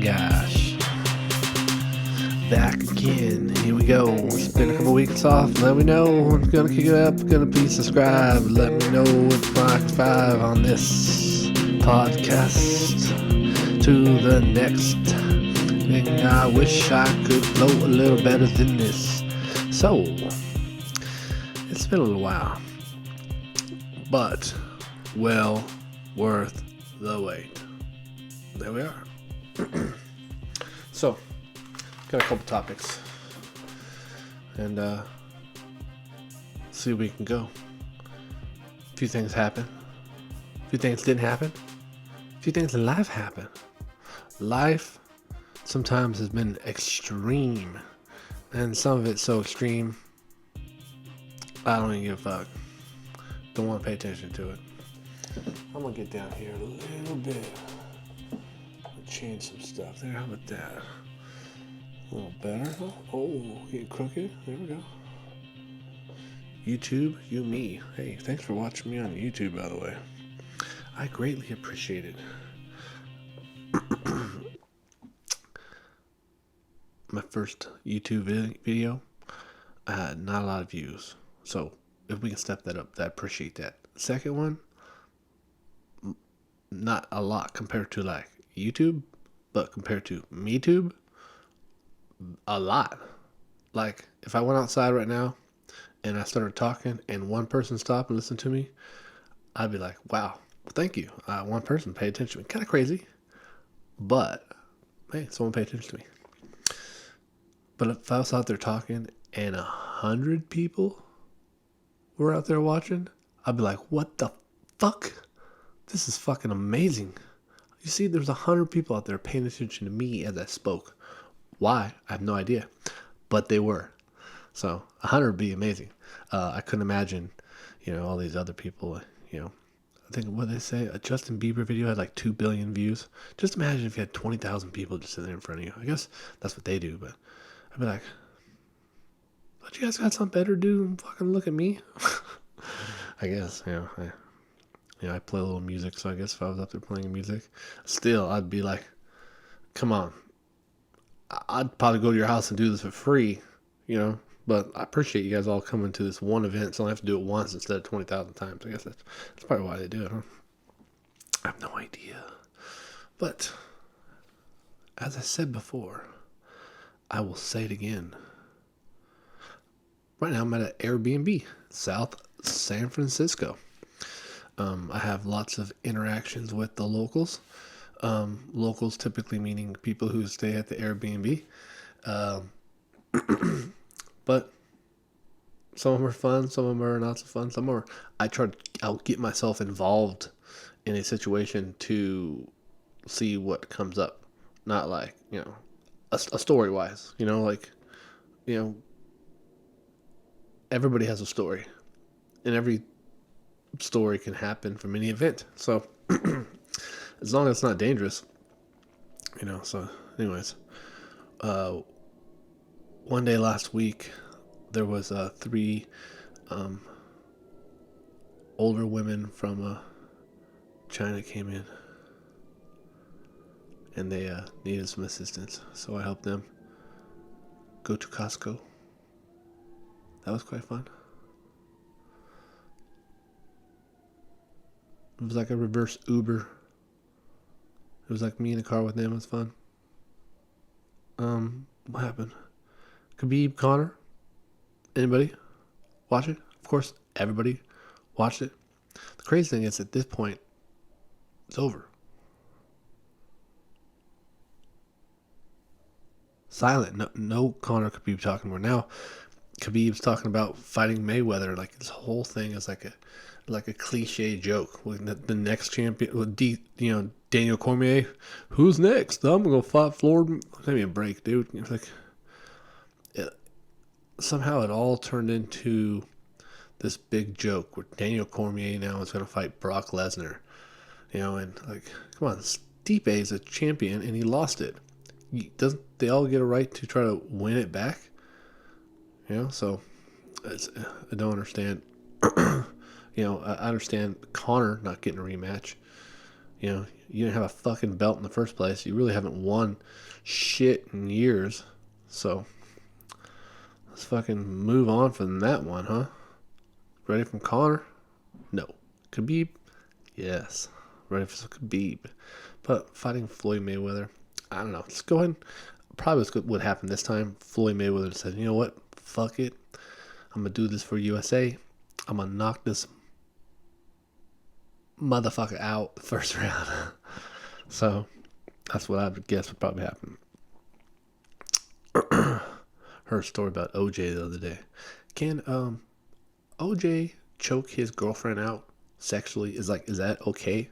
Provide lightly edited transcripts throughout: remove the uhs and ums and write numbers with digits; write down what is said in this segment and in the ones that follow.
gosh. Back again. Here we go. It's been a couple weeks off. Let me know. I'm gonna kick it up. Gonna be subscribed. Let me know if Mike 5 on this podcast. To the next thing. I wish I could flow a little better than this. So, it's been a little while. But, well worth the wait. There we are. So, got a couple topics. And, see where we can go. A few things happened. A few things didn't happen. A few things in life happened. Life sometimes has been extreme. And some of it's so extreme, I don't even give a fuck. Don't want to pay attention to it. I'm gonna get down here a little bit. Change some stuff there. How about that? A little better. Oh, get crooked. There we go. YouTube, you me. Hey, thanks for watching me on YouTube, by the way. I greatly appreciate it. My first YouTube video, I had not a lot of views. So, if we can step that up, I appreciate that. Second one, not a lot compared to like YouTube, but compared to MeTube, a lot. Like, if I went outside right now and I started talking and one person stopped and listened to me, I'd be like, wow, well, thank you. One person paid attention to me. Kind of crazy, but hey, someone paid attention to me. But if I was out there talking and 100 people were out there watching, I'd be like, what the fuck? This is fucking amazing. You see, there's 100 people out there paying attention to me as I spoke. Why? I have no idea. But they were. So 100 would be amazing. I couldn't imagine, all these other people, I think, what did they say? A Justin Bieber video had like 2 billion views. Just imagine if you had 20,000 people just sitting there in front of you. I guess that's what they do, but I'd be like, but you guys got something better to do than fucking look at me? I guess, I play a little music, so I guess if I was up there playing music, still, I'd be like, come on. I'd probably go to your house and do this for free, but I appreciate you guys all coming to this one event, so I have to do it once instead of 20,000 times. I guess that's probably why they do it, huh? I have no idea. But, as I said before, I will say it again. Right now, I'm at an Airbnb, South San Francisco. I have lots of interactions with the locals. Locals typically meaning people who stay at the Airbnb. But some of them are fun, some of them are not so fun. I'll get myself involved in a situation to see what comes up. Not like, a story wise, everybody has a story. And every story can happen from any event. So, as long as it's not dangerous, so anyways, one day last week, there was 3 older women from China came in, and they needed some assistance, so I helped them go to Costco. That was quite fun. It was like a reverse Uber. It was like me in a car with them. It was fun. What happened? Khabib, Connor? Anybody watch it? Of course, everybody watched it. The crazy thing is, at this point, it's over. Silent. No Connor Khabib talking more. Now, Khabib's talking about fighting Mayweather. Like, this whole thing is like a cliche joke. The next champion, Daniel Cormier, who's next? I'm gonna fight Floyd. Give me a break, dude. It's like, somehow it all turned into this big joke where Daniel Cormier now is gonna fight Brock Lesnar. And like, come on, Stipe is a champion and he lost it. Doesn't they all get a right to try to win it back? So I don't understand. I understand Connor not getting a rematch. You didn't have a fucking belt in the first place. You really haven't won shit in years. So let's fucking move on from that one, huh? Ready from Connor? No. Khabib? Yes. Ready for some Khabib. But fighting Floyd Mayweather, I don't know. Let's go ahead. Probably what happened this time. Floyd Mayweather said, you know what? Fuck it. I'm going to do this for USA. I'm going to knock this motherfucker out the first round. So that's what I would guess would probably happen. Heard a story about OJ the other day. Can OJ choke his girlfriend out sexually? Is that okay?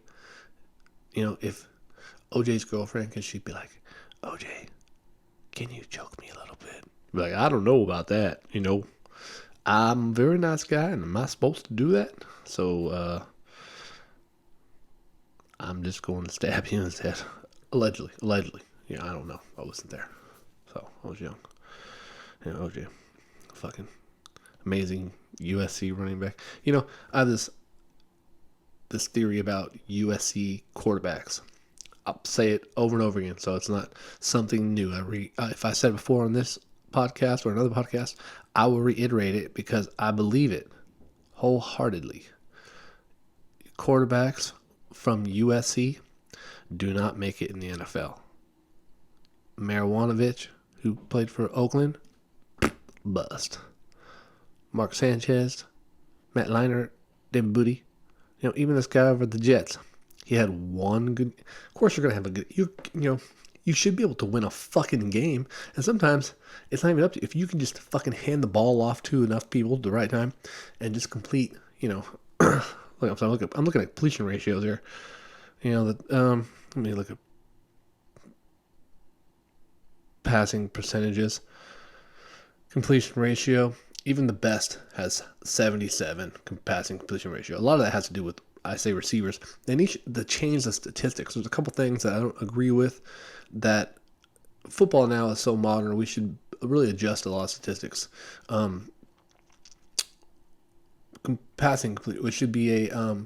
If OJ's girlfriend, can she be like, OJ, can you choke me a little bit? Be like, I don't know about that. I'm a very nice guy, and am I supposed to do that? So I'm just going to stab you instead. Allegedly. I don't know. I wasn't there. So I was young. OJ, fucking amazing USC running back. I have this theory about USC quarterbacks. I'll say it over and over again, so it's not something new. If I said it before on this podcast or another podcast, I will reiterate it because I believe it wholeheartedly. Quarterbacks from USC do not make it in the NFL. Marijuanovich, who played for Oakland, bust. Mark Sanchez, Matt Leinart, Devin Booty. Even this guy over at the Jets, he had one good. Of course, you're gonna have a good. You should be able to win a fucking game, and sometimes it's not even up to you. If you can just fucking hand the ball off to enough people at the right time, and just complete. Look, I'm looking at completion ratios here. Let me look at passing percentages. Completion ratio, even the best has 77 passing completion ratio. A lot of that has to do with, I say, receivers. They need to change the statistics. There's a couple things that I don't agree with. That football now is so modern, we should really adjust a lot of statistics. Passing complete, which should be a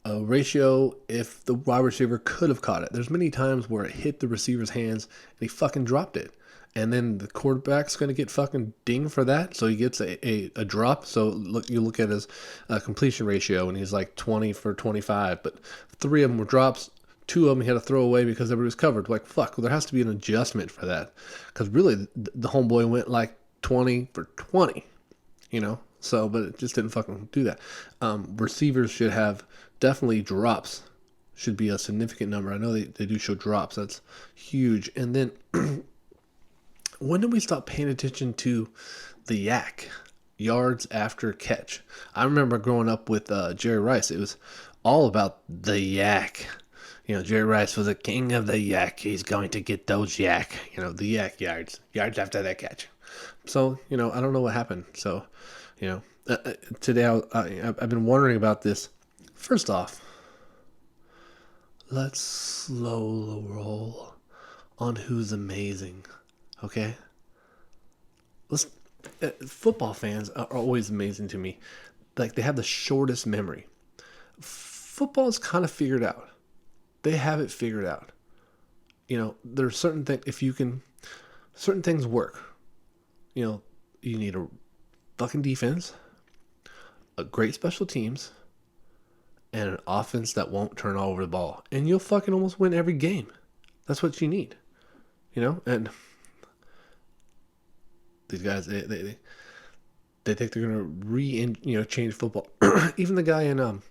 ratio if the wide receiver could have caught it. There's many times where it hit the receiver's hands and he fucking dropped it. And then the quarterback's going to get fucking dinged for that. So he gets a drop. So you look at his completion ratio and he's like 20 for 25. But 3 of them were drops. 2 of them he had to throw away because everybody was covered. Like, fuck, well, there has to be an adjustment for that. Because really, the homeboy went like 20 for 20. So, but it just didn't fucking do that. Receivers should have definitely drops. Should be a significant number. I know they do show drops. That's huge. And then when did we stop paying attention to the yak? Yards after catch. I remember growing up with Jerry Rice. It was all about the yak. Jerry Rice was the king of the yak. He's going to get those yak. The yak yards. Yards after that catch. So, I don't know what happened. So, today I've been wondering about this. First off, let's slow the roll on who's amazing. Okay? Football fans are always amazing to me. Like, they have the shortest memory. Football's kind of figured out. They have it figured out. There's certain things, certain things work. You need a fucking defense, a great special teams, and an offense that won't turn over the ball. And you'll fucking almost win every game. That's what you need. And these guys, they think they're gonna change football. Even the guy in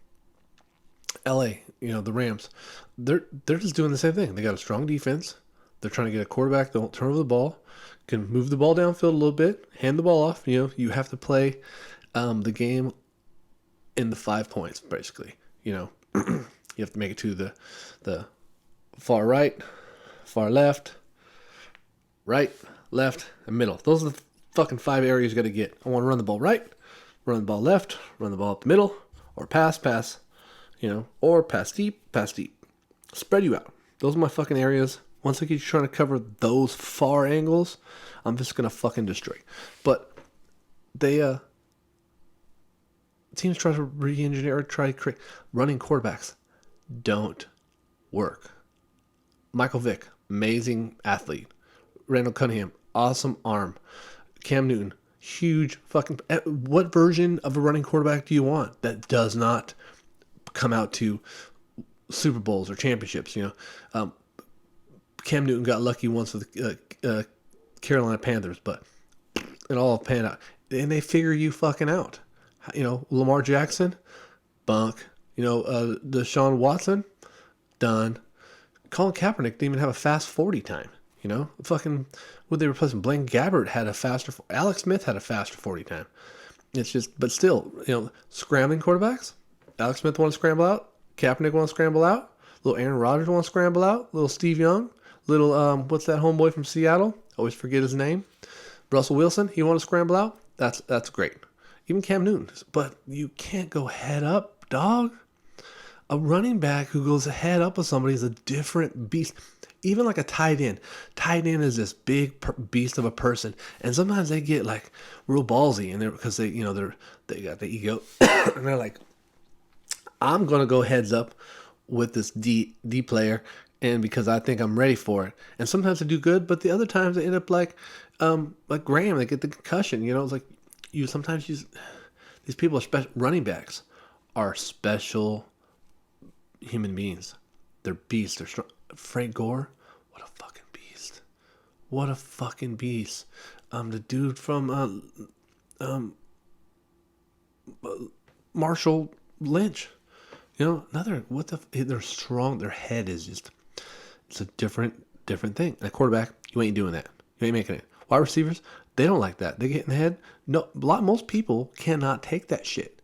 LA, the Rams, they're just doing the same thing. They got a strong defense. They're trying to get a quarterback that won't turn over the ball, can move the ball downfield a little bit, hand the ball off. You have to play the game in the 5 points, basically. You have to make it to the far right, far left, right, left, and middle. Those are the fucking 5 areas you got to get. I want to run the ball right, run the ball left, run the ball up the middle, or pass, or pass deep. Spread you out. Those are my fucking areas. Once I get you trying to cover those far angles, I'm just going to fucking destroy. But they, teams try to re-engineer or try to create running quarterbacks. Don't work. Michael Vick, amazing athlete. Randall Cunningham, awesome arm. Cam Newton, huge fucking. What version of a running quarterback do you want that does not come out to Super Bowls or championships? Cam Newton got lucky once with Carolina Panthers, but it all panned out. And they figure you fucking out. Lamar Jackson, bunk. Deshaun Watson, done. Colin Kaepernick didn't even have a fast 40 time. Fucking, would they replace him? Blaine Gabbert had a faster, Alex Smith had a faster 40 time. It's just, but still, scrambling quarterbacks. Alex Smith want to scramble out. Kaepernick want to scramble out. Little Aaron Rodgers want to scramble out. Little Steve Young. Little, what's that homeboy from Seattle? Always forget his name. Russell Wilson, he want to scramble out. That's great. Even Cam Newton. But you can't go head up, dog. A running back who goes head up with somebody is a different beast. Even like a tight end. Tight end is this big beast of a person, and sometimes they get like real ballsy, and because they got the ego, and they're like, I'm gonna go heads up with this D player, and because I think I'm ready for it. And sometimes they do good, but the other times they end up like Graham, they get the concussion. It's like these people are special. Running backs are special human beings. They're beasts. They're strong. Frank Gore, what a fucking beast. What a fucking beast. The dude from Marshall Lynch. They're strong. Their head is just, it's a different thing. And a quarterback, you ain't doing that. You ain't making it. Wide receivers, they don't like that. They get in the head. No, most people cannot take that shit.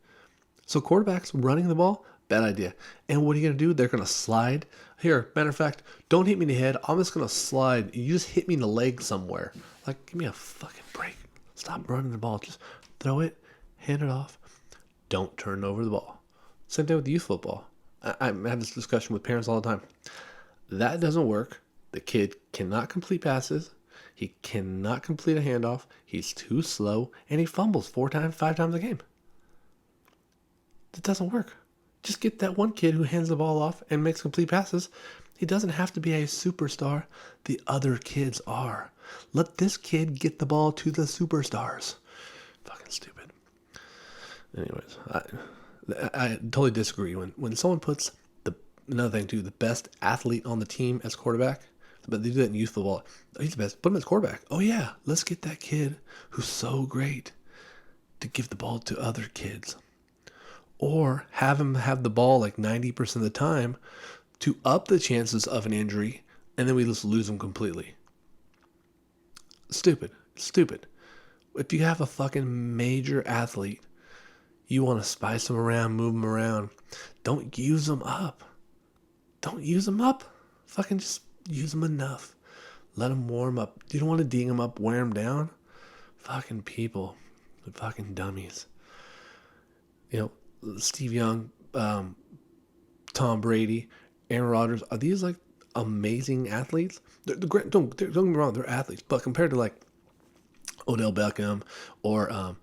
So quarterbacks running the ball, bad idea. And what are you going to do? They're going to slide. Here, matter of fact, don't hit me in the head. I'm just going to slide. You just hit me in the leg somewhere. Like, give me a fucking break. Stop running the ball. Just throw it, hand it off. Don't turn over the ball. Same thing with youth football. I have this discussion with parents all the time. That doesn't work. The kid cannot complete passes. He cannot complete a handoff. He's too slow. And he fumbles 5 times a game. It doesn't work. Just get that one kid who hands the ball off and makes complete passes. He doesn't have to be a superstar. The other kids are. Let this kid get the ball to the superstars. Fucking stupid. Anyways, I totally disagree. When someone puts another thing too, the best athlete on the team as quarterback, but they do that in youth football. He's the best. Put him as quarterback. Oh yeah, let's get that kid who's so great to give the ball to other kids. Or have him have the ball like 90% of the time to up the chances of an injury, and then we just lose him completely. Stupid. If you have a fucking major athlete, you want to spice them around, move them around. Don't use them up. Fucking just use them enough. Let them warm up. You don't want to ding them up, wear them down. Fucking people. Fucking dummies. Steve Young, Tom Brady, Aaron Rodgers, are these like amazing athletes? They're great. Don't get me wrong, they're athletes, but compared to like Odell Beckham or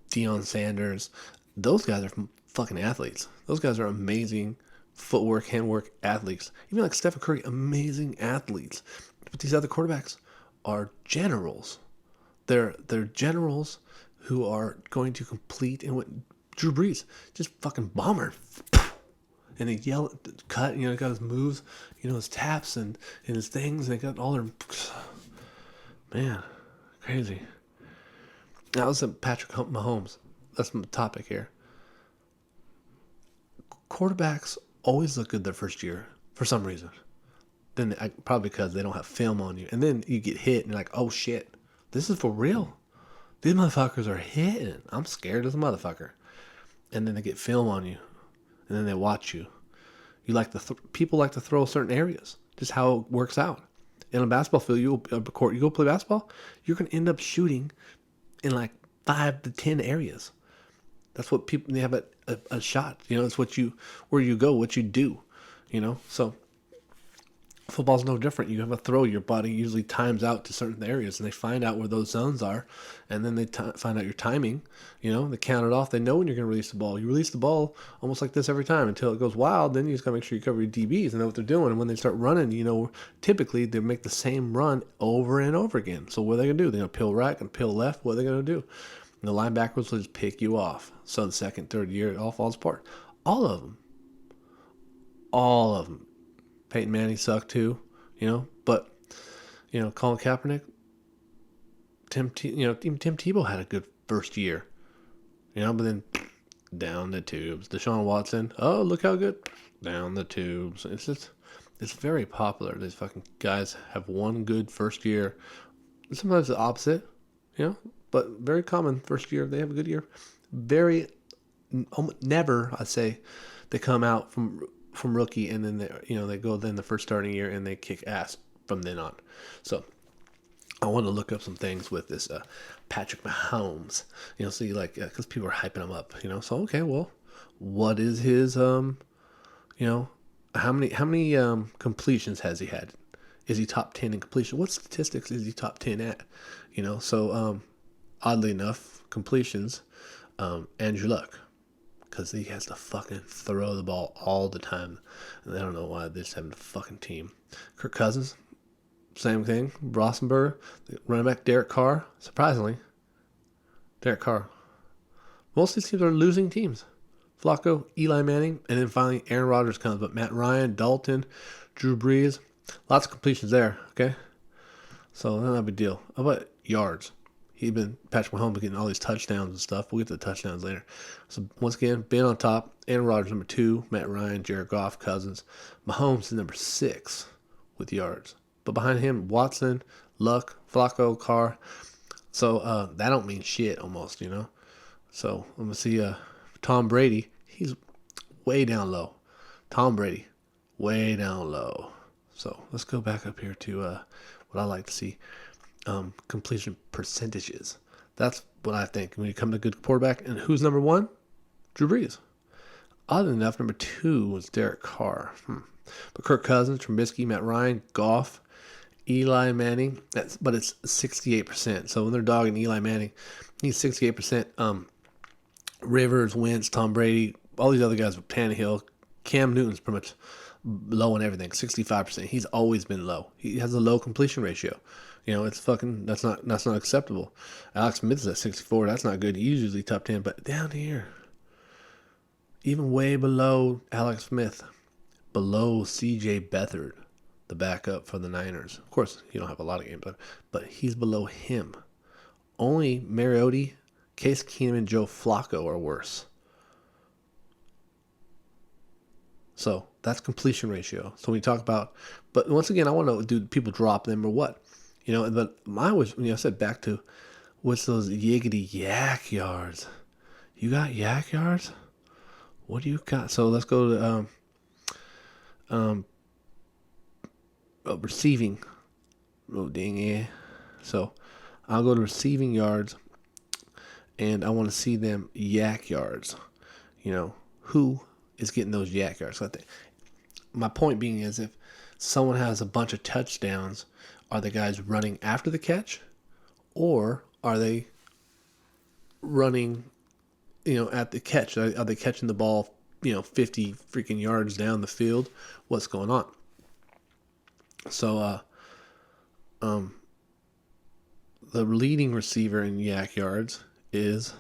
Deion Sanders, those guys are fucking athletes. Those guys are amazing footwork, handwork athletes. Even like Stephen Curry, amazing athletes. But these other quarterbacks are generals. They're generals who are going to complete in what Drew Brees, just fucking bomber. And they yell, cut, got his moves, his taps and his things. And they got all their, man, crazy. That was Patrick Mahomes. That's my topic here. Quarterbacks always look good their first year for some reason. Then probably because they don't have film on you. And then you get hit and you're like, oh shit, this is for real. These motherfuckers are hitting. I'm scared as a motherfucker. And then they get film on you, and then they watch you. People like to throw certain areas, just how it works out. In a basketball field, you go play basketball, you're gonna end up shooting in like 5 to 10 areas. That's what people, they have a shot. It's where you go, what you do. So Football's no different. You have a throw, your body usually times out to certain areas, and they find out where those zones are, and then they find out your timing. They count it off. They know when you're going to release the ball. You release the ball almost like this every time until it goes wild. Then you just got to make sure you cover your DBs and know what they're doing. And when they start running, typically they make the same run over and over again. So what are they going to do? They're going to peel right and peel left. What are they going to do? And the linebackers will just pick you off. So the second, third year, it all falls apart. All of them. All of them. Peyton Manning sucked too, but Colin Kaepernick, even Tim Tebow had a good first year, but then down the tubes. Deshaun Watson, oh look how good, down the tubes. It's very popular. These fucking guys have one good first year. Sometimes the opposite, but very common first year they have a good year. Very never, I say, they come out from rookie and then they go then the first starting year and they kick ass from then on. So I want to look up some things with this Patrick Mahomes, see because people are hyping him up, so okay, well, what is his how many completions has he had? Is he top 10 in completion? What statistics is he top 10 at? So oddly enough, completions, Andrew Luck, because he has to fucking throw the ball all the time. And I don't know why they're just having a fucking team. Kirk Cousins, same thing. Rosenberg, running back Derek Carr. Surprisingly, Derek Carr. Most of these teams are losing teams. Flacco, Eli Manning, and then finally Aaron Rodgers comes. But Matt Ryan, Dalton, Drew Brees, lots of completions there. Okay, so not a big deal. How about yards? Patrick Mahomes getting all these touchdowns and stuff. We'll get to the touchdowns later. So once again, being on top, Aaron Rodgers number 2, Matt Ryan, Jared Goff, Cousins. Mahomes is number 6 with yards. But behind him, Watson, Luck, Flacco, Carr. So that don't mean shit almost, So I'm going to see Tom Brady. He's way down low. Tom Brady, way down low. So let's go back up here to what I like to see. Completion percentages. That's what I think when you come to a good quarterback. And who's number 1? Drew Brees. Oddly enough, number 2 was Derek Carr. But Kirk Cousins, Trubisky, Matt Ryan, Goff, Eli Manning. But it's 68%. So when they're dogging Eli Manning, he's 68%. Rivers, Wentz, Tom Brady, all these other guys with Tannehill. Cam Newton's pretty much low on everything, 65%. He's always been low. He has a low completion ratio. It's fucking, that's not acceptable. Alex Smith is at 64. That's not good. He's usually top 10, but down here, even way below Alex Smith, below CJ Beathard, the backup for the Niners. Of course, he don't have a lot of games, but he's below him. Only Mariota, Case Keenum, and Joe Flacco are worse. So that's completion ratio. So when we talk about, but once again, I want to know, do people drop them or what? But mine was, I said back to, what's those yiggity yak yards? You got yak yards? What do you got? So let's go to receiving. Oh, dang yeah. So I'll go to receiving yards, and I want to see them yak yards. Who is getting those yak yards? So my point being is, if someone has a bunch of touchdowns, are the guys running after the catch, or are they running, at the catch? Are they catching the ball, 50 freaking yards down the field? What's going on? So, the leading receiver in yak yards is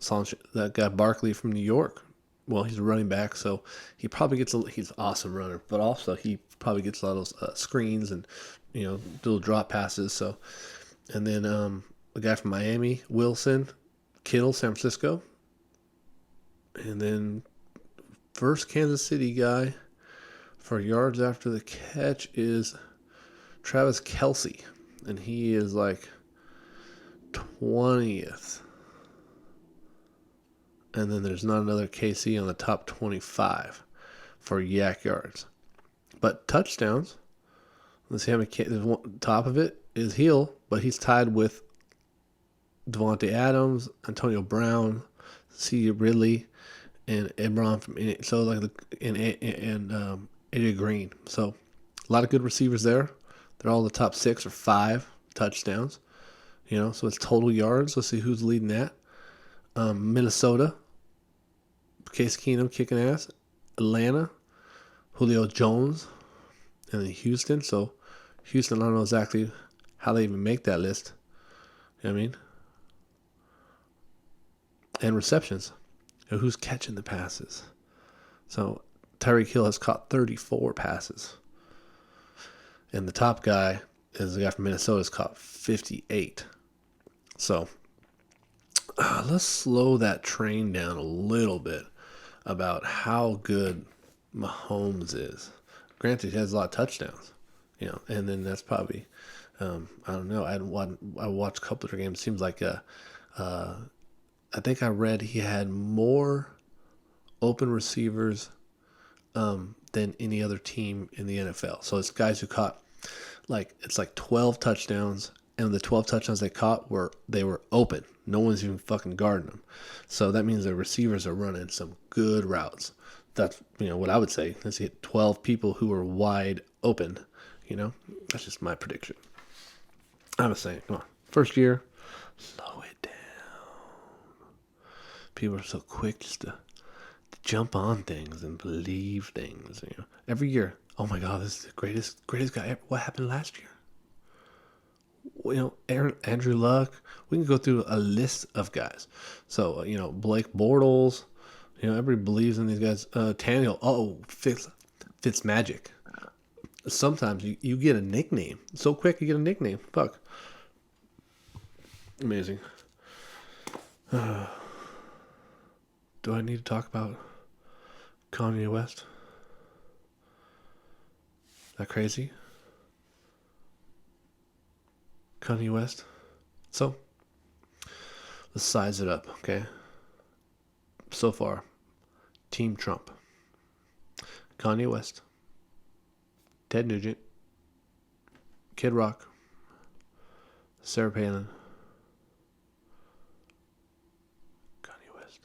that guy Barkley from New York. Well, he's a running back, so he probably he's an awesome runner, but also he probably gets a lot of those screens and, little drop passes. So, and then the guy from Miami, Wilson, Kittle, San Francisco. And then first Kansas City guy for yards after the catch is Travis Kelce, and he is like 20th. And then there's not another KC on the top 25 for yak yards. But touchdowns, let's see how many. Top of it is Hill, but he's tied with Devontae Adams, Antonio Brown, C. Ridley, and Ebron from AJ Green. So A lot of good receivers there. They're all the top 6 or 5 touchdowns. So it's total yards. Let's see who's leading that. Minnesota, Case Keenum kicking ass. Atlanta, Julio Jones, and then Houston. So Houston, I don't know exactly how they even make that list. You know what I mean? And receptions. Who's catching the passes? So Tyreek Hill has caught 34 passes. And the top guy is the guy from Minnesota has caught 58. So let's slow that train down a little bit about how good Mahomes is. Granted, he has a lot of touchdowns, and then that's probably, I don't know. I watched a couple of their games. It seems like I think I read he had more open receivers than any other team in the NFL. So it's guys who caught it's like 12 touchdowns, and the 12 touchdowns they caught were open. No one's even fucking guarding them. So that means the receivers are running some good routes. That's what I would say. Let's hit 12 people who are wide open. That's just my prediction. I was saying, come on, first year, slow it down. People are so quick just to jump on things and believe things. Every year, oh my God, this is the greatest guy ever. What happened last year? Andrew Luck. We can go through a list of guys. So, Blake Bortles. Everybody believes in these guys. Tannehill. Fitz Magic. Sometimes you get a nickname. So quick you get a nickname. Fuck. Amazing. Do I need to talk about Kanye West? Is that crazy? Kanye West. So, let's size it up, okay? So far, Team Trump. Kanye West. Ted Nugent. Kid Rock. Sarah Palin. Kanye West.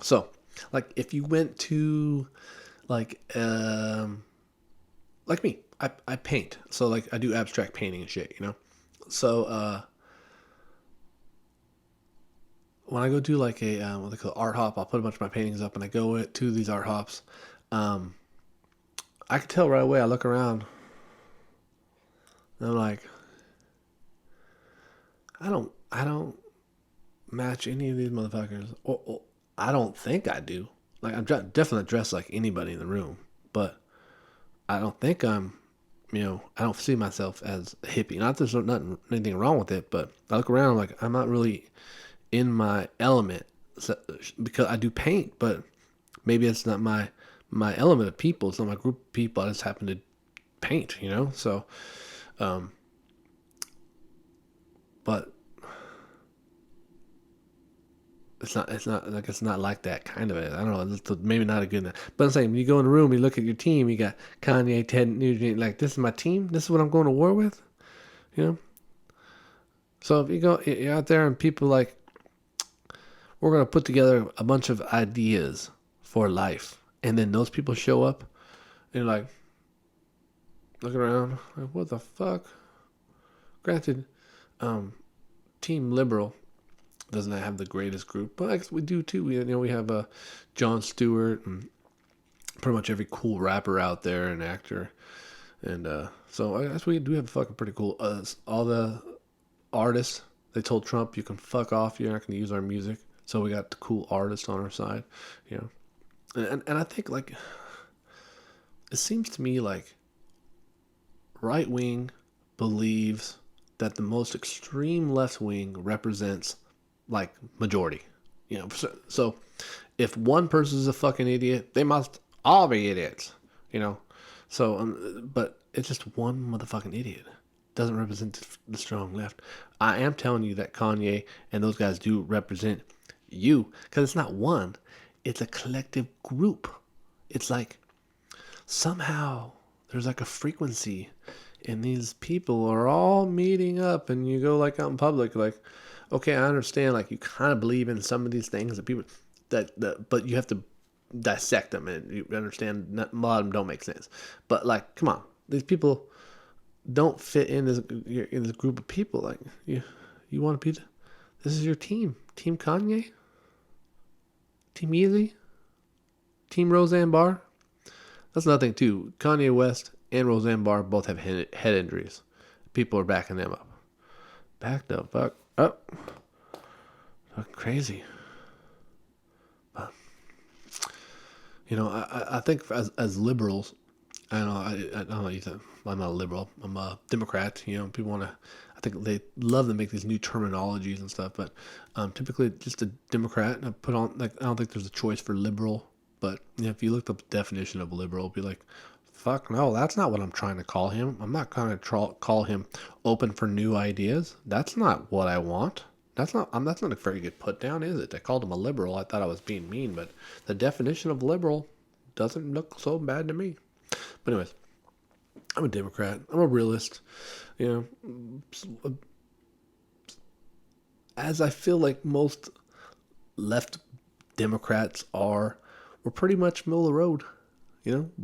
So, if you went to, like me, I paint. So, I do abstract painting and shit, So, when I go do what they call art hop, I'll put a bunch of my paintings up, and I go to these art hops. I can tell right away. I look around, and I'm like, I don't match any of these motherfuckers. Or I don't think I do. I'm definitely dressed like anybody in the room, but I don't think I'm. I don't see myself as a hippie. Not that there's anything wrong with it, but I look around I'm not really in my element, because I do paint, but maybe it's not my element of people. It's not my group of people. I just happen to paint, So, but it's not like that kind of it. I don't know. It's maybe not a good. But I'm saying, when you go in the room, you look at your team. You got Kanye, Ted Nugent. This is my team. This is what I'm going to war with. So if you're out there and people we're going to put together a bunch of ideas for life, and then those people show up, and you're looking around, what the fuck? Granted, Team Liberal doesn't have the greatest group, but I guess we do too. We have Jon Stewart and pretty much every cool rapper out there and actor, and so I guess we do have fucking pretty cool. All the artists, they told Trump, you can fuck off. You're not going to use our music. So we got the cool artists on our side, and I think it seems to me right wing believes that the most extreme left wing represents majority, So if one person is a fucking idiot, they must all be idiots, So, but it's just one motherfucking idiot. Doesn't represent the strong left. I am telling you that Kanye and those guys do represent you, because it's not one, it's a collective group. It's somehow there's a frequency, and these people are all meeting up, and you go out in public, okay, I understand, you kind of believe in some of these things that people but you have to dissect them and you understand a lot of them don't make sense. But like, come on, these people don't fit in this group of people. Like you want to be. This is your team, Team Kanye, Team Yeezy, Team Roseanne Barr. That's another thing too. Kanye West and Roseanne Barr both have head injuries. People are backing them up. Back the fuck up. Fucking crazy. But, I think as liberals, I don't know. I don't know. You think I'm not a liberal. I'm a Democrat. People want to. I think they love to make these new terminologies and stuff. But typically, just a Democrat. And I put on like I don't think there's a choice for liberal. But if you looked up the definition of liberal, it'd be like, fuck no, that's not what I'm trying to call him. I'm not going to call him open for new ideas. That's not what I want. That's not a very good put down, is it? I called him a liberal. I thought I was being mean, but the definition of liberal doesn't look so bad to me. But anyways, I'm a Democrat. I'm a realist. As I feel like most left Democrats are, we're pretty much middle of the road.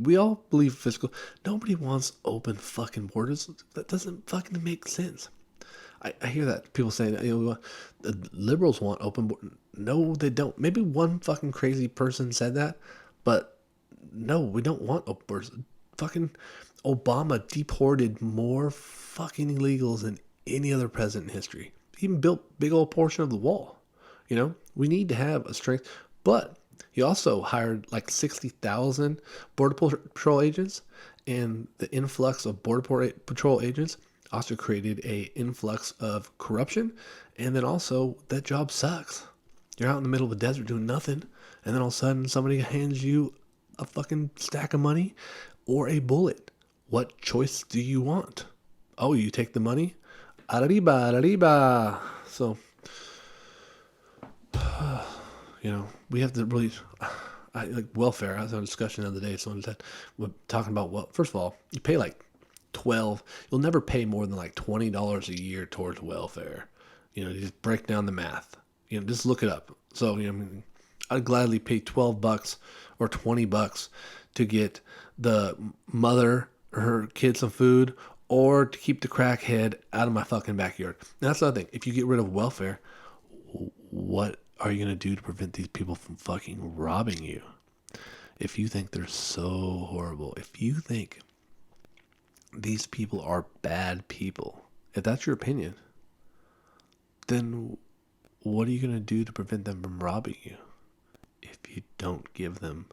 We all believe fiscal. Nobody wants open fucking borders. That doesn't fucking make sense. I hear that people saying that, the liberals want open borders. No, they don't. Maybe one fucking crazy person said that, but no, we don't want open borders. Fucking Obama deported more fucking illegals than any other president in history. He even built big old portion of the wall. We need to have a strength, but he also hired like 60,000 Border Patrol agents, and the influx of Border Patrol agents also created a influx of corruption, and then also that job sucks. You're out in the middle of the desert doing nothing, and then all of a sudden somebody hands you a fucking stack of money or a bullet. What choice do you want? Oh, you take the money? Arriba, arriba. So, we have to really, like welfare. I was on a discussion the other day. Someone said, we're talking about what, first of all, you pay like you'll never pay more than like $20 a year towards welfare. You just break down the math. Just look it up. So, I'd gladly pay $12 or $20 to get the mother or her kid some food, or to keep the crackhead out of my fucking backyard. Now, that's another thing. If you get rid of welfare, what are you going to do to prevent these people from fucking robbing you? If you think they're so horrible, if you think these people are bad people, if that's your opinion, then what are you going to do to prevent them from robbing you? If you don't give them,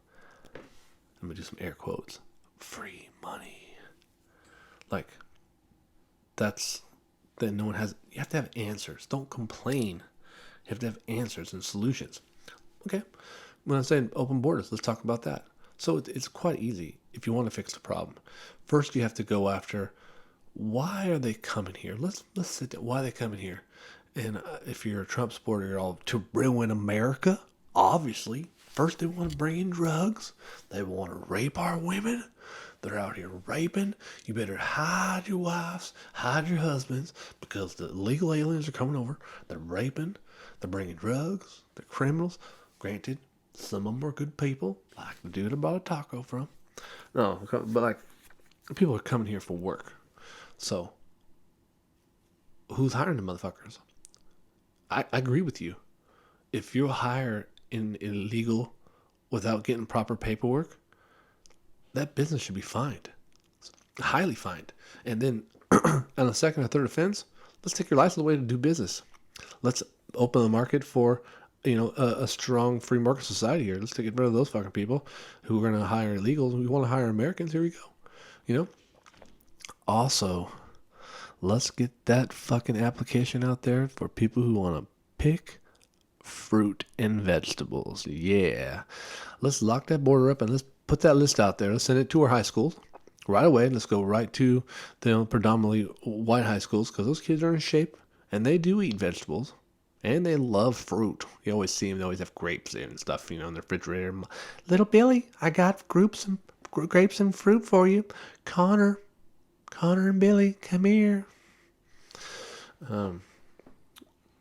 let me do some air quotes, free money. Like, then no one has, you have to have answers. Don't complain. You have to have answers and solutions. Okay. When I'm saying open borders, let's talk about that. So it's quite easy if you want to fix the problem. First, you have to go after, why are they coming here? Let's sit down. Why are they coming here? And if you're a Trump supporter, you're all to ruin America. Obviously, first they want to bring in drugs. They want to rape our women. They're out here raping. You better hide your wives, hide your husbands, because the illegal aliens are coming over. They're raping. They're bringing drugs. They're criminals. Granted, some of them are good people, like the dude I bought a taco from. No, but like, people are coming here for work. So, who's hiring the motherfuckers? I agree with you. If you hire an illegal without getting proper paperwork, that business should be fined. Highly fined. And then on the second or third offense, let's take your license away to do business. Let's open the market for, a strong free market society here. Let's get rid of those fucking people who are going to hire illegals. We want to hire Americans. Here we go. Also, let's get that fucking application out there for people who want to pick fruit and vegetables. Yeah. Let's lock that border up and let's put that list out there. Let's send it to our high schools right away. Let's go right to the predominantly white high schools, because those kids are in shape and they do eat vegetables and they love fruit. You always see them. They always have grapes and stuff, in the refrigerator. Little Billy, I got grapes and fruit for you. Connor and Billy, come here.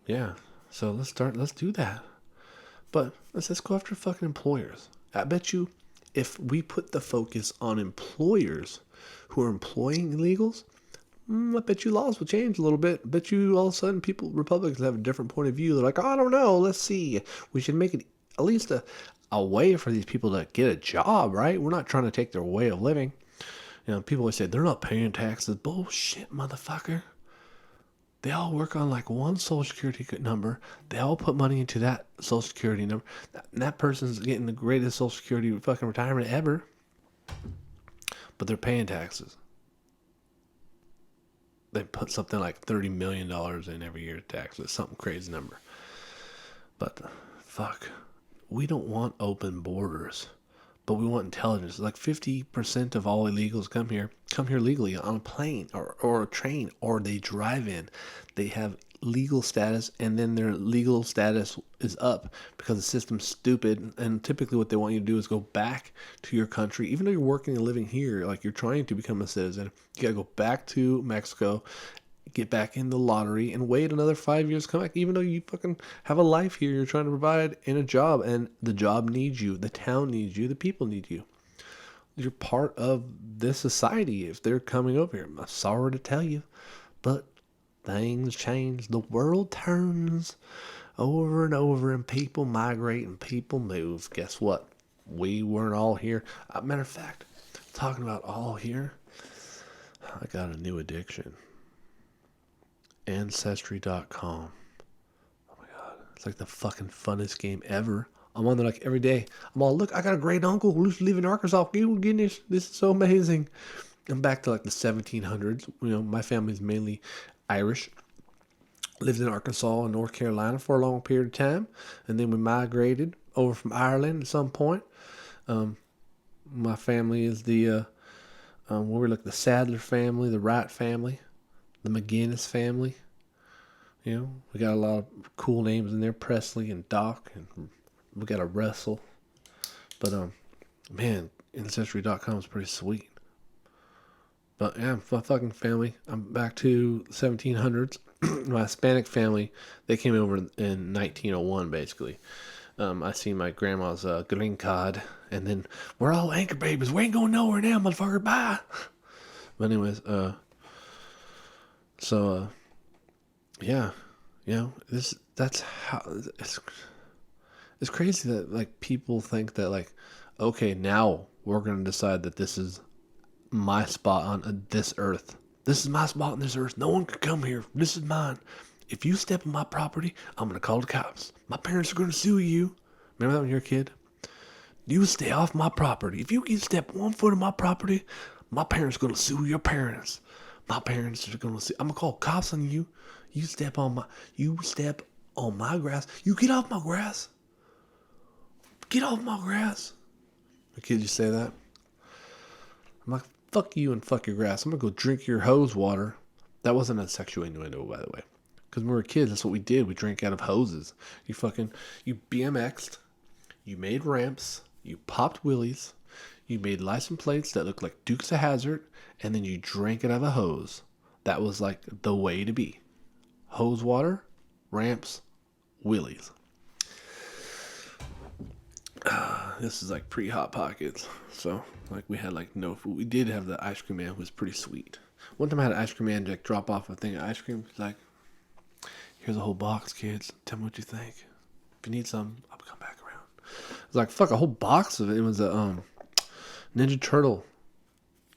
Yeah. So let's do that. But let's go after fucking employers. I bet you if we put the focus on employers who are employing illegals, I bet you laws will change a little bit. I bet you all of a sudden Republicans have a different point of view. They're like, oh, I don't know. Let's see. We should make it at least a way for these people to get a job, right? We're not trying to take their way of living. People always say they're not paying taxes. Bullshit, motherfucker. They all work on like one social security number. They all put money into that social security number. That person's getting the greatest social security fucking retirement ever. But they're paying taxes. They put something like $30 million in every year taxes. Something crazy number. But fuck. We don't want open borders. But we want intelligence. Like 50% of all illegals come here legally on a plane or a train, or they drive in. They have legal status, and then their legal status is up because the system's stupid. And typically what they want you to do is go back to your country. Even though you're working and living here, like you're trying to become a citizen, you got to go back to Mexico, get back in the lottery, and wait another 5 years to come back. Even though you fucking have a life here, you're trying to provide in a job, and the job needs you, the town needs you, the people need you. You're part of this society if they're coming over here. I'm sorry to tell you, but things change. The world turns over and over, and people migrate and people move. Guess what? We weren't all here. Matter of fact, talking about all here, I got a new addiction. Ancestry.com. Oh my god. It's like the fucking funnest game ever. I'm on there like every day. I'm all, look, I got a great uncle who used to live in Arkansas. Goodness, this is so amazing. I'm back to like the 1700s. My family's mainly Irish. Lived in Arkansas and North Carolina for a long period of time. And then we migrated over from Ireland at some point. My family is the Sadler family, the Wright family, the McGinnis family. We got a lot of cool names in there, Presley and Doc, and we got a Russell. But man, Ancestry.com is pretty sweet. But yeah, my fucking family. I'm back to 1700s. My Hispanic family, they came over in 1901, basically. I seen my grandma's green card, and then we're all anchor babies. We ain't going nowhere now, motherfucker. Bye. But anyways, yeah, that's how it's crazy that like people think that like, okay, now we're gonna decide that this is my spot on this earth. This is my spot on this earth. No one can come here. This is mine. If you step on my property, I'm gonna call the cops. My parents are gonna sue you. Remember that when you were a kid? You stay off my property. If you can step 1 foot on my property, my parents are gonna sue your parents. My parents are gonna sue. I'm gonna call cops on you. You step on my grass. You get off my grass. Get off my grass. The kids just say that. I'm like, fuck you and fuck your grass. I'm gonna go drink your hose water. That wasn't a sexual innuendo, by the way. Because when we were kids, that's what we did. We drank out of hoses. You BMX'd. You made ramps. You popped wheelies. You made license plates that looked like Dukes of Hazzard. And then you drank it out of a hose. That was like the way to be. Hose water, ramps, wheelies. This is like pre-Hot Pockets. So, like, we had like no food. We did have the ice cream man who was pretty sweet. One time I had an ice cream man like drop off a thing of ice cream. He's like, here's a whole box, kids. Tell me what you think. If you need some, I'll come back around. It's like, fuck, a whole box of it. It was a Ninja Turtle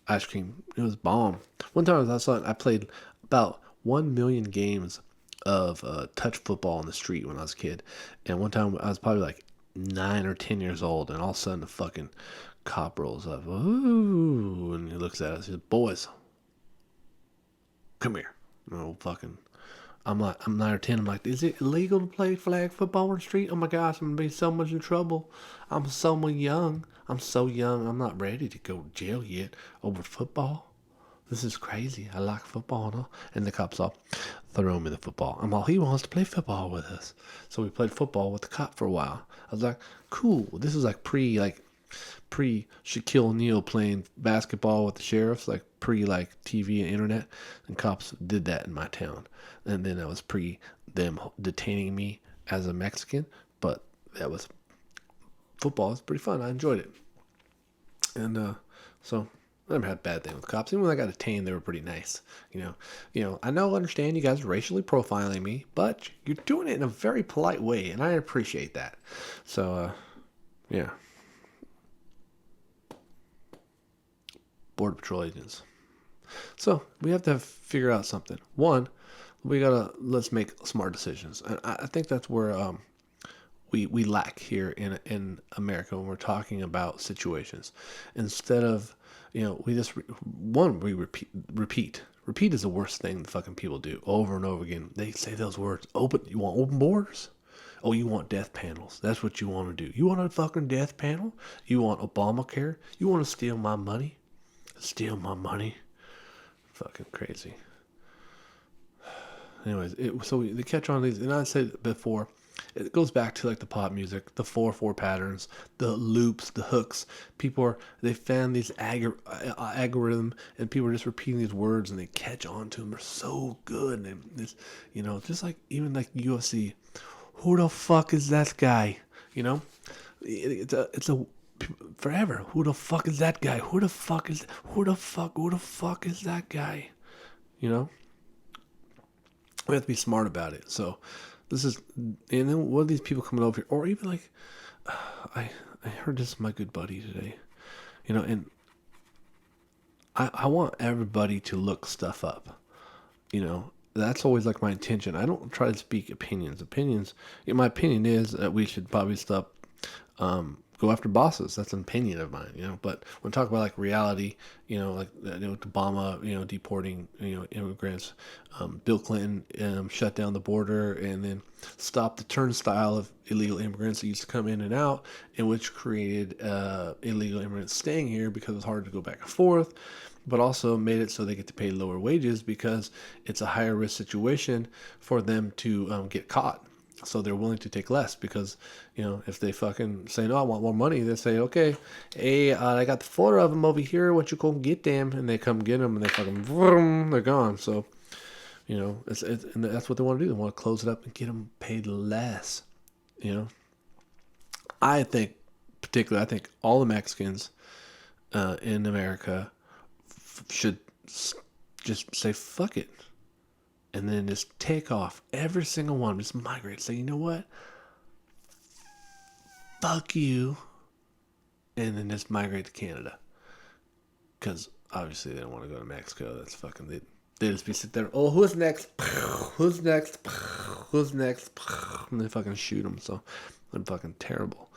ice cream. It was bomb. One time I played about 1 million games of touch football on the street when I was a kid. And one time I was probably like 9 or 10 years old, and all of a sudden the fucking cop rolls up. Ooh, and he looks at us. He says, boys, come here. Oh, fucking. I'm 9 or 10. I'm like, is it illegal to play flag football on the street? Oh my gosh, I'm going to be so much in trouble. I'm so young. I'm so young. I'm not ready to go to jail yet over football. This is crazy. I like football and all. And the cops all throw me the football. I'm all, he wants to play football with us. So we played football with the cop for a while. I was like, cool. This is like pre Shaquille O'Neal playing basketball with the sheriffs, like pre like TV and internet. And cops did that in my town. And then that was pre them detaining me as a Mexican. But that was football is pretty fun. I enjoyed it. And so I never had a bad thing with cops. Even when I got detained, they were pretty nice. I understand you guys are racially profiling me, but you're doing it in a very polite way, and I appreciate that. So, yeah. Border Patrol agents. So we have to figure out something. One, let's make smart decisions, and I think that's where we lack here in America when we're talking about situations. Instead of we just we repeat. Repeat is the worst thing the fucking people do over and over again. They say those words. You want open borders? Oh, you want death panels. That's what you want to do. You want a fucking death panel? You want Obamacare? You want to steal my money? Steal my money? Fucking crazy. Anyways, they catch on these, and I said before, it goes back to like the pop music, the 4/4 patterns, the loops, the hooks. They found these algorithm, and people are just repeating these words, and they catch on to them. They're so good, and this, just like even like UFC, who the fuck is that guy? It's a forever. Who the fuck is that guy? Who the fuck is that guy? We have to be smart about it. So this is, and then what are these people coming over here? Or even like, I heard this from my good buddy today, and I want everybody to look stuff up. That's always like my intention. I don't try to speak opinions. My opinion is that we should probably stop, go after bosses. That's an opinion of mine, But when talk about like reality, Obama, deporting, immigrants, Bill Clinton shut down the border and then stopped the turnstile of illegal immigrants that used to come in and out, and which created illegal immigrants staying here because it's hard to go back and forth, but also made it so they get to pay lower wages because it's a higher risk situation for them to get caught. So they're willing to take less because, if they fucking say, no, I want more money, they say, okay, hey, I got the 4 of them over here. Why don't you go get them? And they come get them and they fucking, vroom, they're gone. So, and that's what they want to do. They want to close it up and get them paid less. I think all the Mexicans in America should just say, fuck it. And then just take off. Every single one. Just migrate. Say, you know what? Fuck you. And then just migrate to Canada. Because obviously they don't want to go to Mexico. That's fucking... They just be sitting there. Oh, who's next? Who's next? Who's next? And they fucking shoot them. So they're fucking terrible.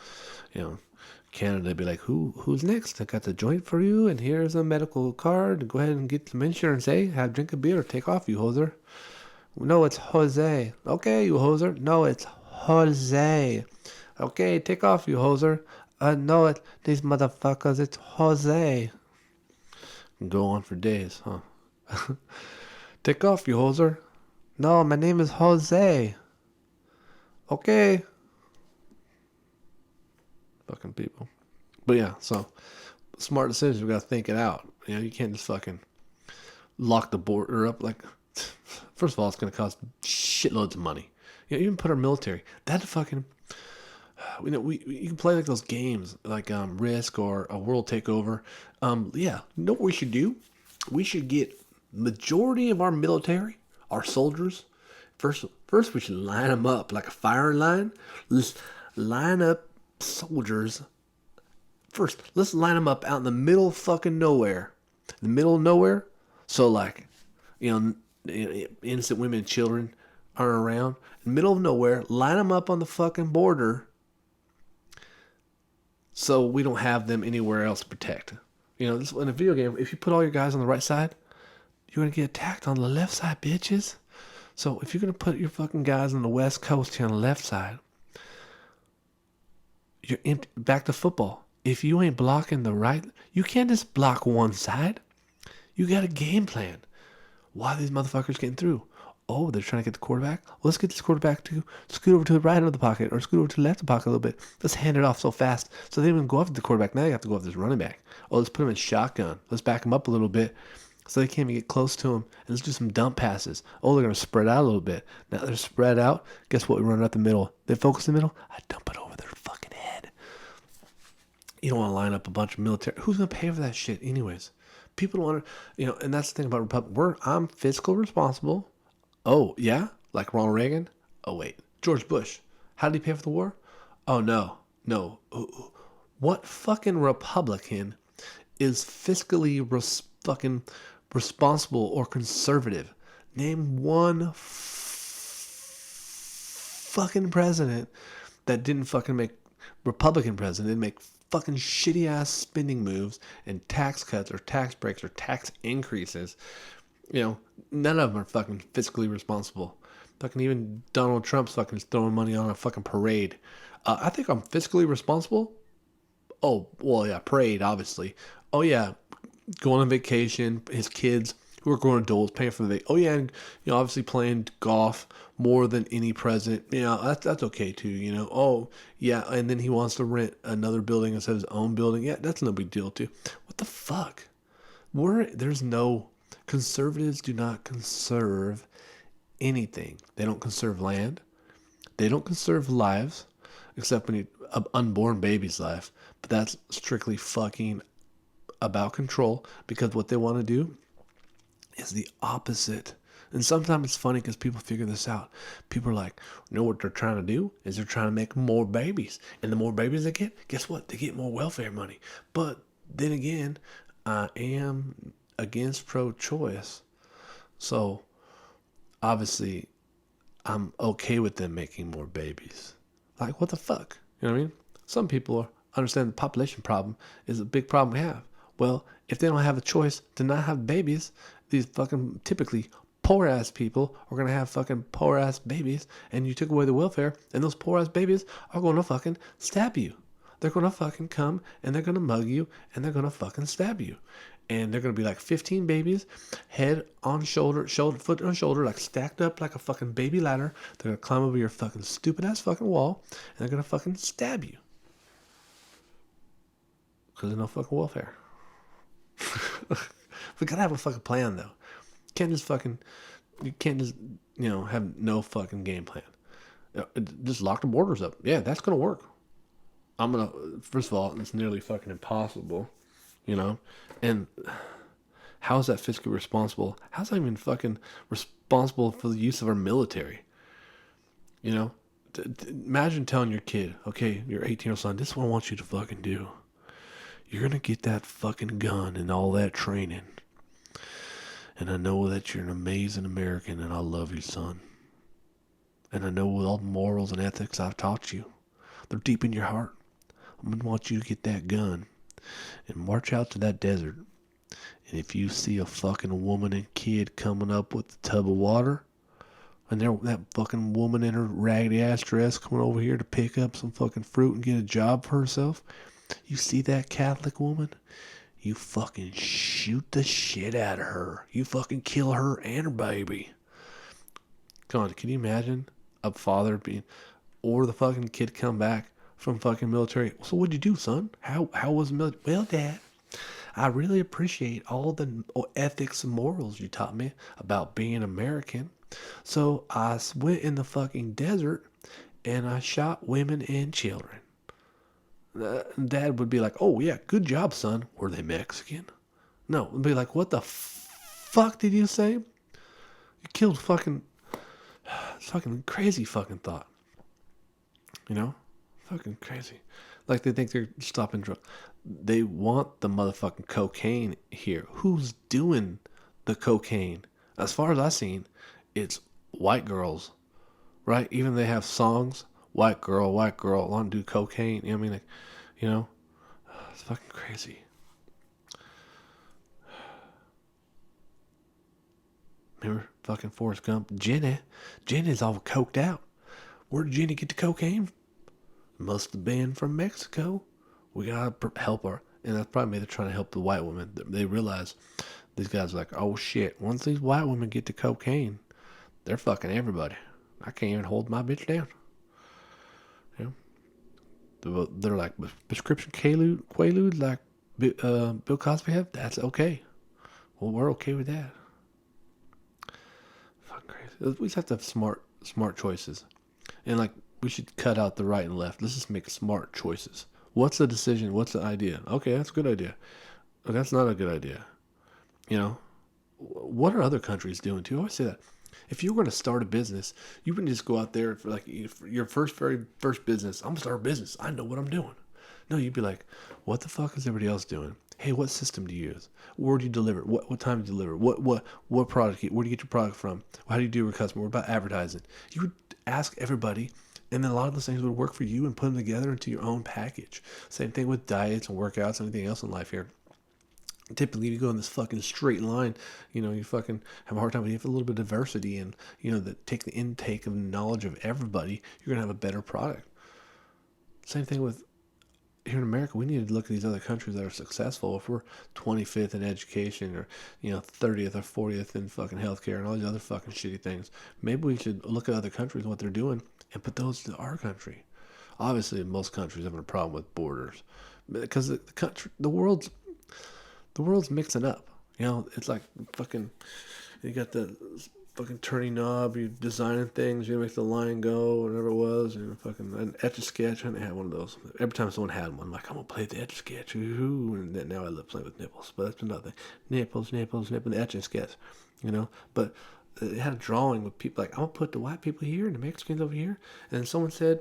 Canada, they'd be like, who's next? I got the joint for you. And here's a medical card. Go ahead and get some insurance, eh? Drink a beer. Take off, you hoser. No, it's Jose. Okay, you hoser. No, it's Jose. Okay, take off, you hoser. No, these motherfuckers, it's Jose. Can go on for days, huh? Take off, you hoser. No, my name is Jose. Okay. Fucking people. But yeah, so smart decisions. We gotta think it out. You can't just fucking lock the border up. Like, first of all, it's gonna cost shitloads of money. Even put our military. That fucking. You can play like those games like Risk or a World Takeover. Yeah, you know what we should do? We should get majority of our military, our soldiers. First we should line them up like a firing line. Let's line up soldiers. First, let's line them up out in the middle of fucking nowhere. In the middle of nowhere. So like, innocent women and children aren't around. In the middle of nowhere, line them up on the fucking border. So we don't have them anywhere else to protect. This in a video game, if you put all your guys on the right side, you're going to get attacked on the left side, bitches. So if you're going to put your fucking guys on the west coast here on the left side, you're empty. Back to football. If you ain't blocking the right, you can't just block one side. You got a game plan. Why are these motherfuckers getting through? Oh, they're trying to get the quarterback? Well, let's get this quarterback to scoot over to the right of the pocket or scoot over to the left of the pocket a little bit. Let's hand it off so fast. So they don't even go after the quarterback. Now they have to go after this running back. Oh, let's put him in shotgun. Let's back him up a little bit so they can't even get close to him. And let's do some dump passes. Oh, they're going to spread out a little bit. Now they're spread out. Guess what? We run it up the middle. They focus the middle. I dump it over their fucking head. You don't want to line up a bunch of military. Who's going to pay for that shit anyways? People don't want to, and that's the thing about Republic. I'm fiscal responsible. Oh, yeah? Like Ronald Reagan? Oh, wait. George Bush. How did he pay for the war? Oh, no. No. What fucking Republican is fiscally fucking responsible or conservative? Name one fucking president that didn't fucking make Republican president didn't make fucking shitty ass spending moves and tax cuts or tax breaks or tax increases. None of them are fucking fiscally responsible. Fucking even Donald Trump's fucking throwing money on a fucking parade. I think I'm fiscally responsible. Oh, well, yeah, parade, obviously. Oh, yeah, going on vacation, his kids who are grown adults paying for the oh yeah, and obviously playing golf more than any president. That's okay too. Oh yeah, and then he wants to rent another building instead of his own building. Yeah, that's no big deal too. What the fuck? There's no conservatives do not conserve anything. They don't conserve land. They don't conserve lives, except when an unborn baby's life. But that's strictly fucking about control, because what they want to do is the opposite. And sometimes it's funny because people figure this out. People are like, what they're trying to do is they're trying to make more babies. And the more babies they get, guess what? They get more welfare money. But then again, I am against pro-choice. So obviously, I'm okay with them making more babies. Like, what the fuck? You know what I mean? Some people understand the population problem is a big problem we have. Well, if they don't have a choice to not have babies, these fucking typically poor ass people are going to have fucking poor ass babies, and you took away the welfare, and those poor ass babies are going to fucking stab you. They're going to fucking come, and they're going to mug you, and they're going to fucking stab you. And they're going to be like 15 babies, head on shoulder, foot on shoulder, like stacked up like a fucking baby ladder. They're going to climb over your fucking stupid ass fucking wall, and they're going to fucking stab you. Because there's no fucking welfare. We gotta have a fucking plan though. You can't just have no fucking game plan. Just lock the borders up. Yeah, that's gonna work. First of all, it's nearly fucking impossible, and how is that fiscally responsible? How's that even fucking responsible for the use of our military? Imagine telling your kid, okay, your 18-year-old son, this is what I want you to fucking do. You're going to get that fucking gun and all that training. And I know that you're an amazing American, and I love you, son. And I know all the morals and ethics I've taught you, they're deep in your heart. I'm going to want you to get that gun and march out to that desert. And if you see a fucking woman and kid coming up with a tub of water, and that fucking woman in her raggedy ass dress coming over here to pick up some fucking fruit and get a job for herself, you see that Catholic woman? You fucking shoot the shit out of her. You fucking kill her and her baby. Come on, can you imagine a father or the fucking kid come back from fucking military? So what'd you do, son? How was the military? Well, Dad, I really appreciate all the ethics and morals you taught me about being American. So I went in the fucking desert and I shot women and children. Dad would be like, oh yeah, good job, son. Were they Mexican? No, it'd be like, what the fuck did you say? You killed fucking crazy fucking thought. Fucking crazy. Like they think they're stopping drugs. They want the motherfucking cocaine here. Who's doing the cocaine? As far as I've seen, it's white girls, right? Even they have songs, white girl, want to do cocaine. You know what I mean? It's fucking crazy. Remember fucking Forrest Gump? Jenny's all coked out. Where did Jenny get the cocaine? Must have been from Mexico. We gotta help her. And that's probably they're trying to help the white women. They realize these guys are like, oh shit, once these white women get the cocaine, they're fucking everybody. I can't even hold my bitch down. They're like, prescription Quaaludes like Bill Cosby have? That's okay. Well, we're okay with that. Fucking crazy. We just have to have smart choices. And like, we should cut out the right and left. Let's just make smart choices. What's the decision? What's the idea? Okay, that's a good idea. Oh, that's not a good idea. You know, what are other countries doing too? I always say that. If you were going to start a business, you wouldn't just go out there for like for your very first business. I'm gonna start a business. I know what I'm doing. No, you'd be like, what the fuck is everybody else doing? Hey, what system do you use? Where do you deliver? What time do you deliver? What product? Where do you get your product from? How do you do with customer? What about advertising? You would ask everybody, and then a lot of those things would work for you and put them together into your own package. Same thing with diets and workouts and anything else in life here. Typically, if you go in this fucking straight line, you fucking have a hard time. But you have a little bit of diversity and, take the intake of knowledge of everybody, you're going to have a better product. Same thing with here in America. We need to look at these other countries that are successful. If we're 25th in education or, 30th or 40th in fucking healthcare and all these other fucking shitty things, maybe we should look at other countries and what they're doing and put those to our country. Obviously, most countries have a problem with borders because the world's mixing up. It's like fucking, you got the fucking turning knob, you designing things, you make the line go, whatever it was, fucking an Etch-a-Sketch. I didn't have one of those. Every time someone had one, I'm like, I'm going to play the Etch-a-Sketch. Ooh, and then now I love playing with nipples. But that's another thing. Nipples, the Etch-a-Sketch, But it had a drawing with people like, I'm going to put the white people here and the Mexicans over here. And then someone said,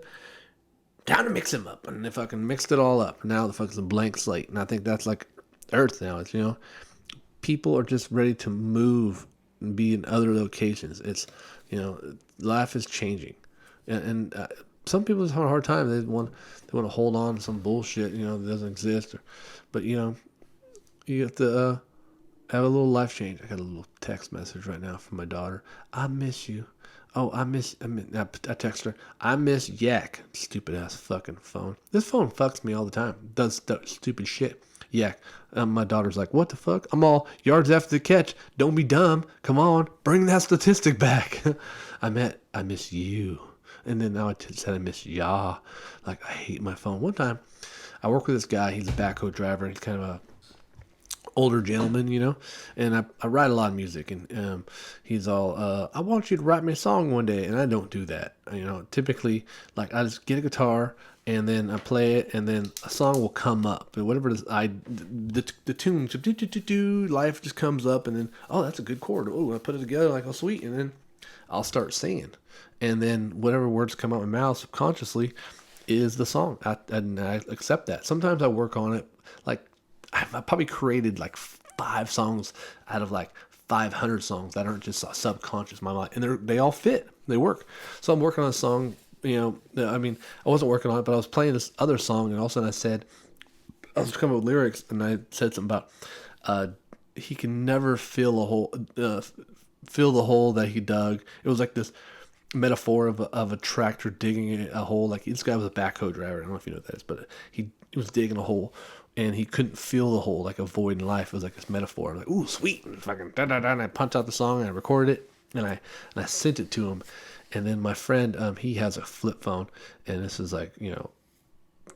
time to mix them up. And they fucking mixed it all up. And now the fuck's a blank slate. And I think that's like Earth now. It's, people are just ready to move and be in other locations. It's, life is changing, and some people just have a hard time. They want to hold on to some bullshit, that doesn't exist. But you have to have a little life change. I got a little text message right now from my daughter. I miss you. Oh, I text her. I miss Yak. Stupid ass fucking phone. This phone fucks me all the time. Does stupid shit. Yak. My daughter's like, what the fuck? I'm all yards after the catch. Don't be dumb. Come on, bring that statistic back. I miss you. And then now I said I miss ya. Like, I hate my phone. One time, I work with this guy. He's a backhoe driver. He's kind of a older gentleman, and I write a lot of music, and he's all, I want you to write me a song one day, and I don't do that. Typically, like, I just get a guitar, and then I play it, and then a song will come up, and whatever it is, the tune, life just comes up, and then, oh, that's a good chord. Oh, I put it together, like, oh, sweet, and then I'll start singing, and then whatever words come out of my mouth subconsciously is the song. I accept that. Sometimes I work on it, like, I've probably created like 5 songs out of like 500 songs that aren't just subconscious in my mind, and they all fit, they work. So I'm working on a song, I wasn't working on it, but I was playing this other song, and all of a sudden I was coming up with lyrics, and I said something about he can never fill the hole that he dug. It was like this metaphor of a tractor digging a hole. Like, this guy was a backhoe driver. I don't know if you know what that is, but he was digging a hole, and he couldn't feel the hole, like a void in life. It was like this metaphor. I'm like, ooh, sweet, and fucking da da da. And I punched out the song, and I recorded it, and I sent it to him. And then my friend, he has a flip phone, and this is like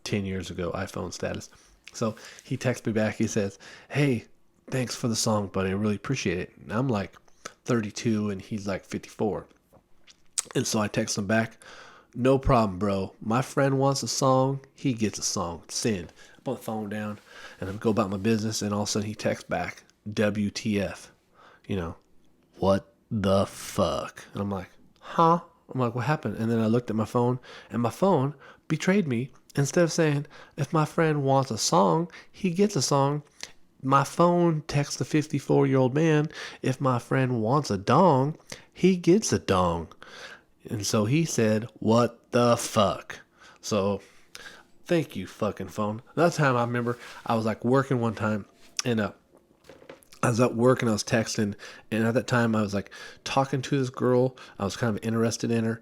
10 years ago, iPhone status. So he texts me back. He says, hey, thanks for the song, buddy. I really appreciate it. And I'm like 32, and he's like 54. And so I text him back, no problem, bro. My friend wants a song. He gets a song. Send. I put the phone down, and I go about my business, and all of a sudden he texts back, WTF. What the fuck? And I'm like, huh? I'm like, what happened? And then I looked at my phone, and my phone betrayed me. Instead of saying, if my friend wants a song, he gets a song, my phone texts the 54-year-old man, if my friend wants a dong, he gets a dong. And so he said, what the fuck? So, thank you, fucking phone. That time I remember I was like working one time, and I was at work and I was texting, and at that time I was like talking to this girl. I was kind of interested in her,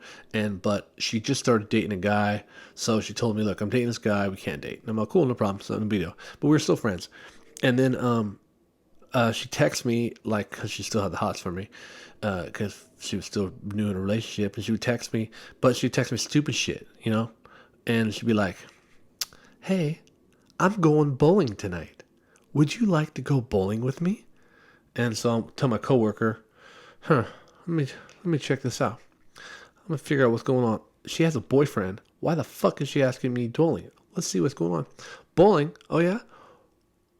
but she just started dating a guy. So she told me, look, I'm dating this guy. We can't date. And I'm like, cool, no problem. So no big deal. But we were still friends. And then she texted me, like, because she still had the hots for me, because she was still new in a relationship, and she would text me, but she'd text me stupid shit, and she'd be like, hey, I'm going bowling tonight. Would you like to go bowling with me? And so I'll tell my coworker, let me check this out. I'm going to figure out what's going on. She has a boyfriend. Why the fuck is she asking me bowling? let's see what's going on. Bowling? Oh, yeah?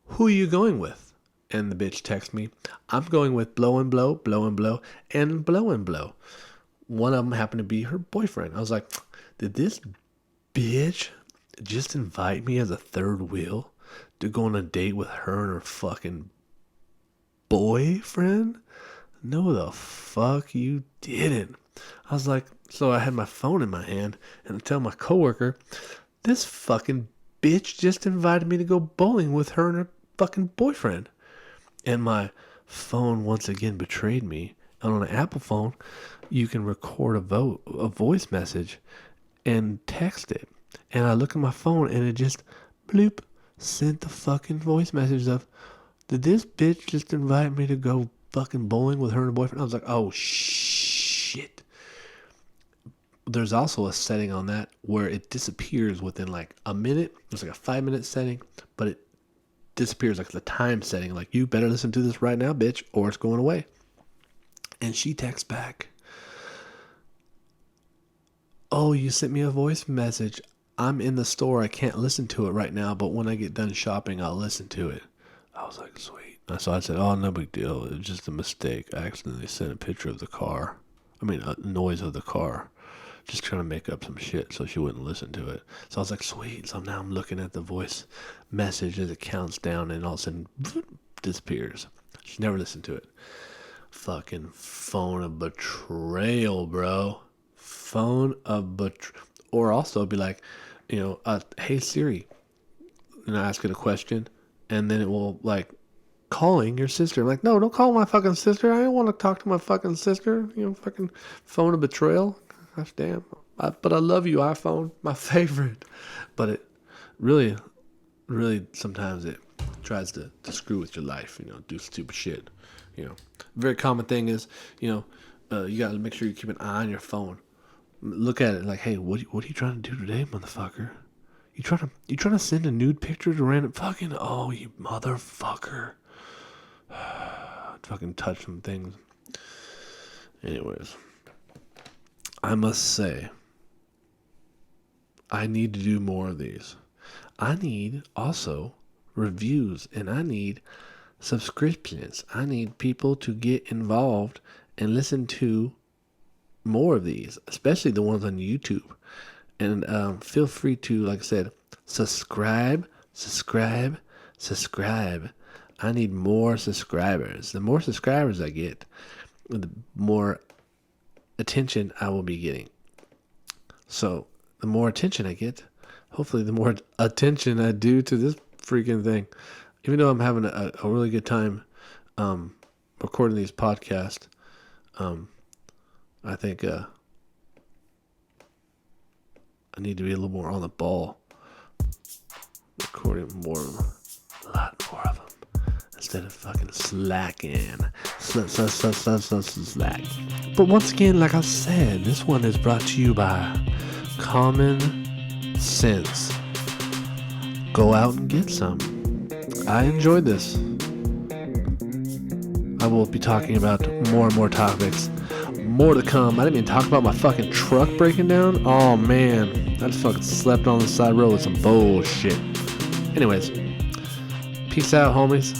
Who are you going with? And the bitch texts me, I'm going with blow and blow, blow and blow, and blow and blow. One of them happened to be her boyfriend. I was like, did this bitch just invite me as a third wheel to go on a date with her and her fucking boyfriend? No, the fuck you didn't. I was like, so I had my phone in my hand and I tell my coworker, this fucking bitch just invited me to go bowling with her and her fucking boyfriend. And my phone once again betrayed me. And on an Apple phone, you can record a voice message and text it. And I look at my phone and it just bloop sent the fucking voice message of, did this bitch just invite me to go fucking bowling with her and her boyfriend? I was like, oh shit. There's also a setting on that where it disappears within like a minute. It's like a 5-minute setting, but it disappears like the time setting. Like, you better listen to this right now, bitch, or it's going away. And she texts back, oh, you sent me a voice message. I'm in the store. I can't listen to it right now, but when I get done shopping, I'll listen to it. I was like, sweet. So I said, oh, no big deal. It was just a mistake. I accidentally sent a picture of the car. A noise of the car. Just trying to make up some shit so she wouldn't listen to it. So I was like, sweet. So now I'm looking at the voice message as it counts down and all of a sudden disappears. She never listened to it. Fucking phone of betrayal, bro. Phone of betrayal. Or also be like, hey Siri, and I ask it a question, and then it will like calling your sister. I'm like, no, don't call my fucking sister. I don't want to talk to my fucking sister. Fucking phone of betrayal. Gosh damn. But I love you, iPhone, my favorite. But it really, really sometimes it tries to screw with your life. Do stupid shit. Very common thing is, you gotta make sure you keep an eye on your phone. Look at it like, hey, what are you trying to do today, motherfucker? You trying to send a nude picture to random fucking, oh, you motherfucker. Fucking touch some things. Anyways, I must say, I need to do more of these. I need also reviews, and I need subscriptions. I need people to get involved and listen to more of these, especially the ones on YouTube. And feel free to, like I said, subscribe. I need more subscribers. The more subscribers I get, the more attention I will be getting. So the more attention I get, hopefully the more attention I do to this freaking thing. Even though I'm having a really good time recording these podcasts, I think I need to be a little more on the ball, recording a lot more of them, instead of fucking slacking. Slack. But once again, like I said, this one is brought to you by Common Sense. Go out and get some. I enjoyed this. I will be talking about more and more topics. More to come. I didn't even talk about my fucking truck breaking down. Oh man, I just fucking slept on the side road with some bullshit. Anyways, peace out, homies.